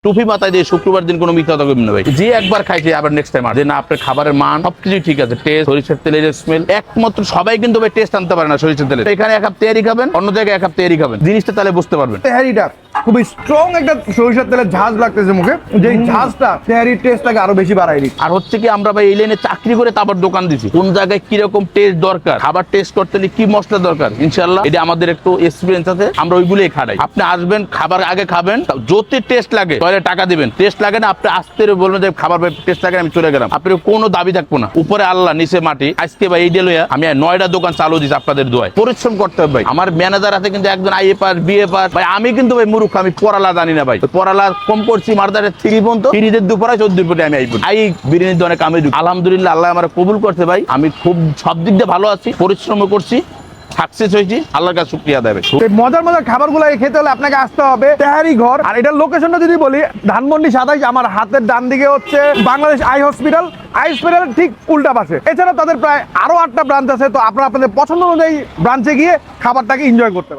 টুপি মাথায় দিয়ে শুক্রবার দিন কোনো মিথ্যা কথা কইবেন না ভাই। যে একবার খাইছে আবার নেক্সট টাইম যে না আপনার খাবারের মান সবকিছু ঠিক আছে, টেস্ট, সরিষার তেলের স্মেল, একমাত্র সবাই কিন্তু ভাই টেস্ট আনতে পারে না সরিষার তেলের। এখানে এক কাপ তেয়ারি খাবেন, অন্য জায়গায় এক কাপ তেয়ারি খাবেন, জিনিসটা তাহলে বুঝতে পারবেন। তেহারিটা খুবই স্ট্রং একটা সরিষার তেলের ঝাঁজ লাগতেছে মুখে, যে ঝাঁজটা তেহারির টেস্টটাকে আরো বেশি বাড়াই দিচ্ছে। আর হচ্ছে কি আমরা ভাই এই লাইনে চাকরি করে তারপর দোকান দিছি, কোন জায়গায় কিরকম টেস্ট দরকার, খাবার টেস্ট করতে হলে কি মশলা দরকার, ইনশাআল্লাহ এটা আমাদের একটু এক্সপিরিয়েন্স আছে, আমরা ওইগুলোই খাড়াই। আপনি আসবেন, খাবার আগে খাবেন, যদি টেস্ট লাগে তাহলে টাকা দিবেন, টেস্ট লাগে না আপনি আসতে বলবেন যে খাবার টেস্ট লাগে আমি চলে গেলাম, আপনার কোনো দাবি থাকবো না। উপরে আল্লাহ, নিচে মাটি। আজকে ভাই এই লইয়া আমি 9টা দোকান চালু দিচ্ছি আপনাদের দোয়ায়। পরিশ্রম করতে হবে ভাই। আমার ম্যানেজার আছে কিন্তু একজন আইএ পাস, বিএ পাস ভাই। আমি কিন্তু ভাই মূর্খ, আমি পড়ালা জানি না ভাই। পড়ালা কম করছি, মারদারের 3 পর্যন্ত, 3 দুপুরে 14 পরে আমি বিরিয়ানির দোকানে কামে ঢুকি। আলহামদুলিল্লাহ আল্লাহ আমার কবুল করছে ভাই। আমি খুব সব দিক দিয়ে ভালো আছি, পরিশ্রম করছি, সাকসেস হয়েছি, আল্লাহর কাছে শুকরিয়া দেবে। মজার মজার খাবারগুলো খেতে হলে আপনাকে আসতে হবে তেহারি ঘর। আর এটার লোকেশনটা যদি বলি, ধানমন্ডি 27, আমার হাতের ডান দিকে হচ্ছে বাংলাদেশ আই হসপিটাল, ঠিক উল্টা পাশে। এছাড়া তাদের প্রায় আরো 8টা ব্রাঞ্চ আছে, তো আপনারা আপনাদের পছন্দ অনুযায়ী ব্রাঞ্চে গিয়ে খাবারটাকে এনজয় করতে পারেন।